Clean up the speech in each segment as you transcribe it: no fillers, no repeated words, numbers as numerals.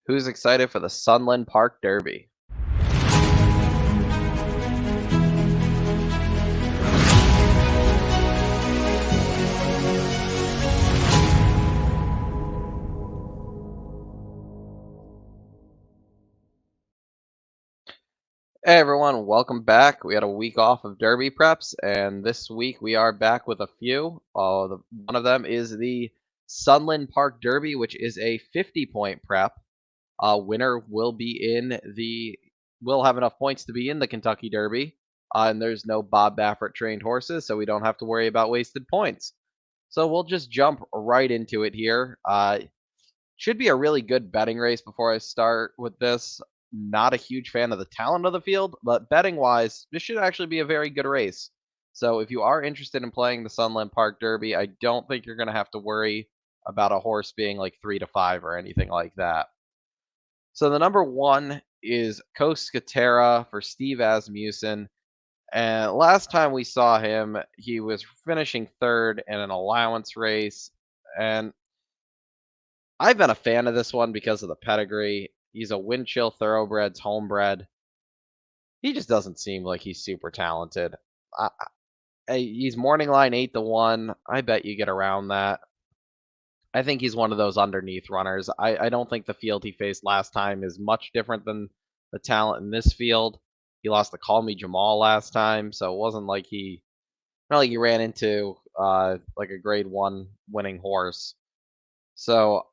Who's excited for the Sunland Park Derby? Hey everyone, welcome back. We had a week off of Derby preps, and this week we are back with a few. One of them is the Sunland Park Derby, which is a 50-point prep. Winner will have enough points to be in the Kentucky Derby, and there's no Bob Baffert trained horses, so we don't have to worry about wasted points. So we'll just jump right into it here. Should be a really good betting race before I start with this. Not a huge fan of the talent of the field, but betting wise, this should actually be a very good race. So if you are interested in playing the Sunland Park Derby, I don't think you're going to have to worry about a horse being like 3 to 5 or anything like that. So the number one is Koskatera for Steve Asmussen. And last time we saw him, he was finishing third in an allowance race. And I've been a fan of this one because of the pedigree. He's a Windchill Thoroughbreds homebred. He just doesn't seem like he's super talented. He's morning line 8 to 1. I bet you get around that. I think he's one of those underneath runners. I don't think the field he faced last time is much different than the talent in this field. He lost to Call Me Jamal last time, so it wasn't like not like he ran into like a grade one winning horse. So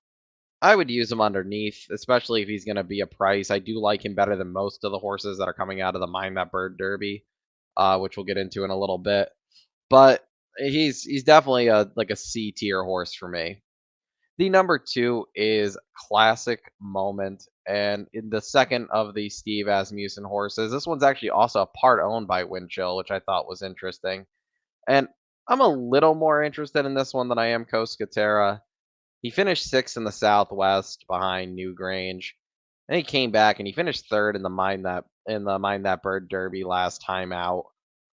I would use him underneath, especially if he's going to be a price. I do like him better than most of the horses that are coming out of the Mind That Bird Derby, which we'll get into in a little bit. But he's definitely a C tier horse for me. The number two is Classic Moment, and in the second of the Steve Asmussen horses, this one's actually also a part owned by Windchill, which I thought was interesting. And I'm a little more interested in this one than I am Koskatera. He finished sixth in the Southwest behind Newgrange. And he came back and he finished third in the Mind That Bird Derby last time out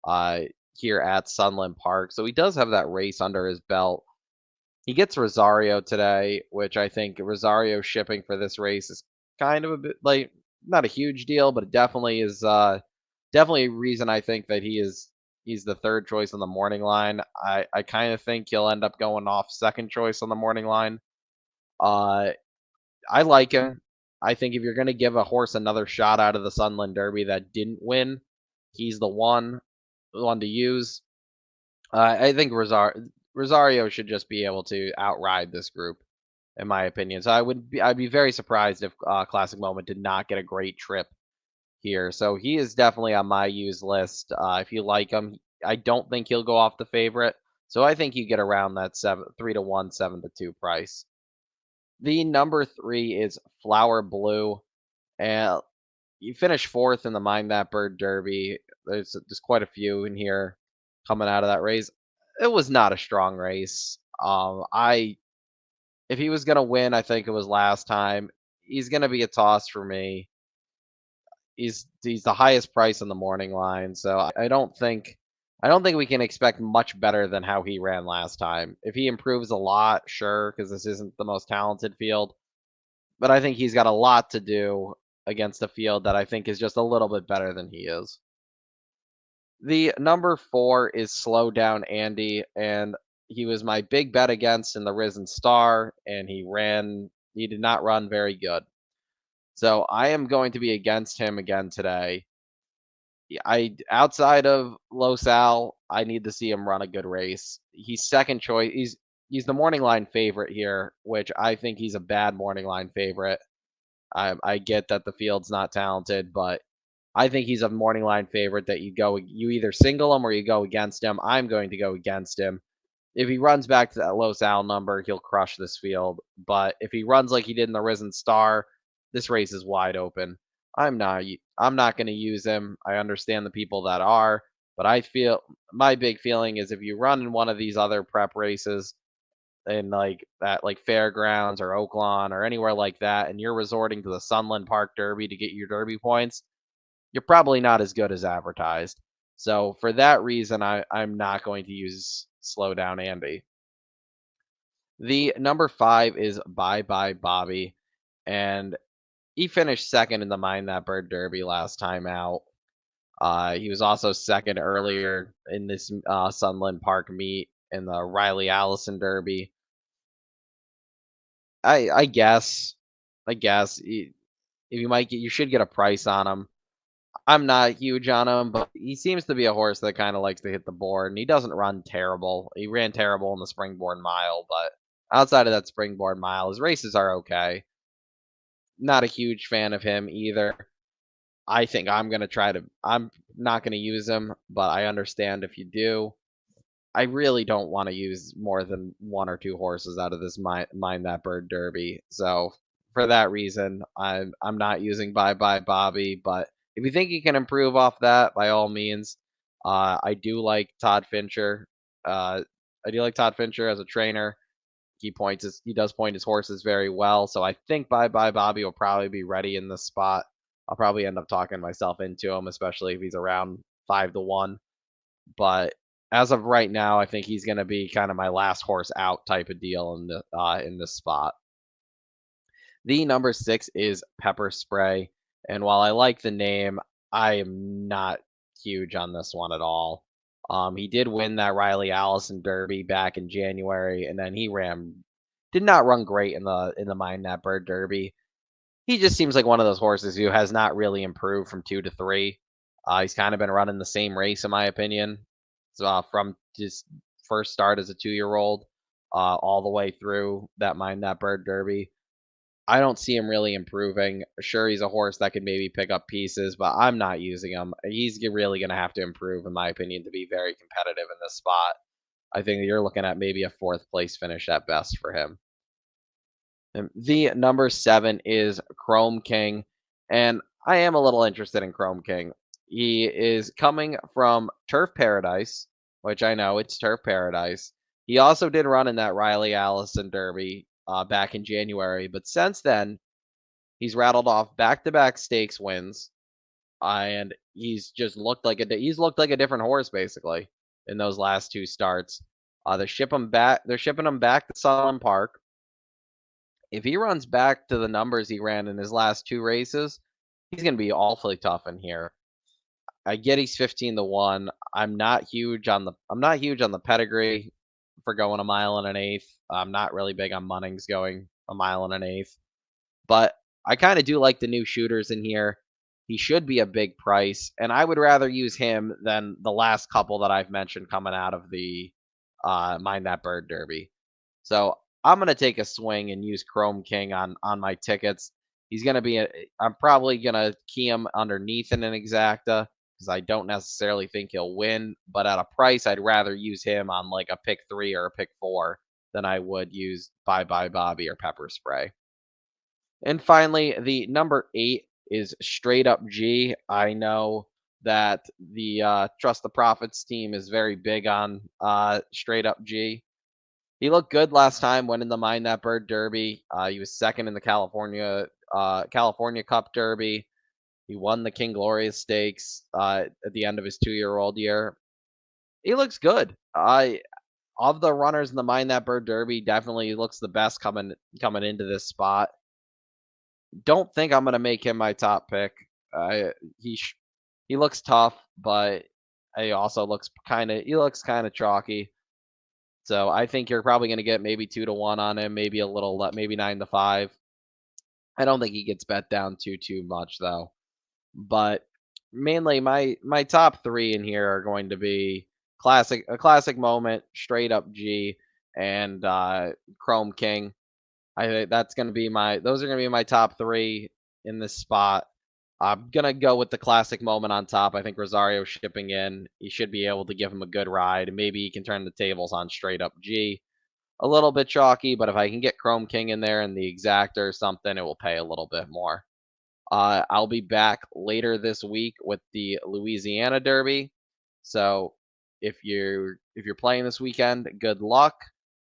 uh, here at Sunland Park. So he does have that race under his belt. He gets Rosario today, which I think Rosario shipping for this race is kind of a bit like not a huge deal, but it definitely is definitely a reason I think that he's the third choice on the morning line. I kind of think he'll end up going off second choice on the morning line. Uh, I like him. I think if you're going to give a horse another shot out of the Sunland Derby that didn't win, he's the one to use. I think Rosario should just be able to outride this group, in my opinion. So I'd be very surprised if Classic Moment did not get a great trip here. So he is definitely on my use list. If you like him, I don't think he'll go off the favorite. So I think you get around that 3 to 1, 7 to 2 price. The number three is Flower Blue, and you finished fourth in the Mind That Bird Derby. There's quite a few in here coming out of that race. It was not a strong race. I If he was gonna win, I think it was last time. He's gonna be a toss for me. He's the highest price on the morning line, so I don't think we can expect much better than how he ran last time. If he improves a lot, sure, because this isn't the most talented field, but I think he's got a lot to do against a field that I think is just a little bit better than he is. The number four is Slow Down Andy, and he was my big bet against in the Risen Star, and he did not run very good. So I am going to be against him again today. Outside of Los Al, I need to see him run a good race. He's second choice. He's the morning line favorite here, which I think he's a bad morning line favorite. I get that the field's not talented, but I think he's a morning line favorite that you either single him or you go against him. I'm going to go against him. If he runs back to that Los Al number, he'll crush this field. But if he runs like he did in the Risen Star, this race is wide open. I'm not I'm not going to use him. I understand the people that are, but I feel my big feeling is if you run in one of these other prep races in like that like fairgrounds or Oaklawn or anywhere like that, and you're resorting to the Sunland Park Derby to get your Derby points, you're probably not as good as advertised. So for that reason, I'm not going to use Slow Down Andy. The number five is Bye Bye Bobby, and He finished second in the Mind That Bird Derby last time out. He was also second earlier in this Sunland Park meet in the Riley Allison Derby. I guess, if you might get, you should get a price on him. I'm not huge on him, but he seems to be a horse that kind of likes to hit the board, and he doesn't run terrible. He ran terrible in the Springboard Mile, but outside of that Springboard Mile, his races are okay. Not a huge fan of him either. I think I'm not gonna use him, but I understand if you do. I really don't want to use more than one or two horses out of this Mind That Bird Derby. So for that reason, I'm not using Bye Bye Bobby. But if you think you can improve off that, by all means, I do like Todd Fincher. Uh, I do like Todd Fincher as a trainer. He does point his horses very well. So I think Bye Bye Bobby will probably be ready in this spot. I'll probably end up talking myself into him, especially if he's around 5 to 1. But as of right now, I think he's going to be kind of my last horse out type of deal in this spot. The number 6 is Pepper Spray, and while I like the name, I am not huge on this one at all. He did win that Riley Allison Derby back in January, and then did not run great in the Mind That Bird Derby. He just seems like one of those horses who has not really improved from 2 to 3. He's kind of been running the same race, in my opinion, so, from his first start as a 2-year-old all the way through that Mind That Bird Derby. I don't see him really improving. Sure, he's a horse that could maybe pick up pieces, but I'm not using him. Really going to have to improve, in my opinion, to be very competitive in this spot. I think you're looking at maybe a fourth place finish at best for him. The number 7 is Chrome King, and I am a little interested in Chrome King. He is coming from Turf Paradise, which I know it's Turf Paradise. He also did run in that Riley Allison Derby back in January, but since then he's rattled off back-to-back stakes wins, and he's looked like a different horse basically in those last 2 starts. They're shipping him back to Sunland Park. If he runs back to the numbers he ran in his last 2 races, he's going to be awfully tough in here. I get he's 15 to 1. I'm not huge on the pedigree for going a mile and an eighth. I'm not really big on Munnings going a mile and an eighth, but I kind of do like the new shooters in here. He should be a big price, and I would rather use him than the last couple that I've mentioned coming out of the Mind That Bird Derby. So I'm gonna take a swing and use Chrome King on my tickets. I'm probably gonna key him underneath in an exacta because I don't necessarily think he'll win. But at a price, I'd rather use him on like a pick 3 or a pick 4 than I would use Bye Bye Bobby or Pepper Spray. And finally, the number 8 is Straight Up G. I know that the Trust the Profits team is very big on Straight Up G. He looked good last time, winning the Mind That Bird Derby. He was second in the California Cup Derby. He won the King Glorious Stakes at the end of his 2-year-old year. He looks good. Of the runners in the Mind That Bird Derby, definitely looks the best coming into this spot. Don't think I'm gonna make him my top pick. He looks tough, but he looks kind of chalky. So I think you're probably going to get maybe 2 to 1 on him, maybe maybe 9 to 5. I don't think he gets bet down too much though. But mainly my top 3 in here are going to be a classic moment, Straight Up G, and Chrome King. I think those are gonna be my top 3 in this spot. I'm gonna go with the classic moment on top. I think Rosario's shipping in. He should be able to give him a good ride. Maybe he can turn the tables on Straight Up G. A little bit chalky, but if I can get Chrome King in there and the exacta or something, it will pay a little bit more. I'll be back later this week with the Louisiana Derby. So if you're playing this weekend, good luck.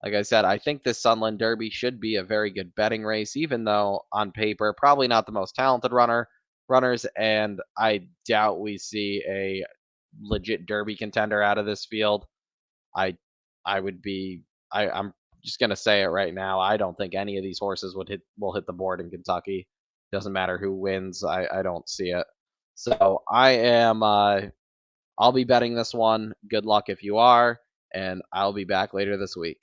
Like I said, I think this Sunland Derby should be a very good betting race, even though on paper probably not the most talented runners, and I doubt we see a legit Derby contender out of this field. I I would be I'm just gonna say it right now. I don't think any of these horses will hit the board in Kentucky. Doesn't matter who wins. I don't see it. So I am. I'll be betting this one. Good luck if you are, and I'll be back later this week.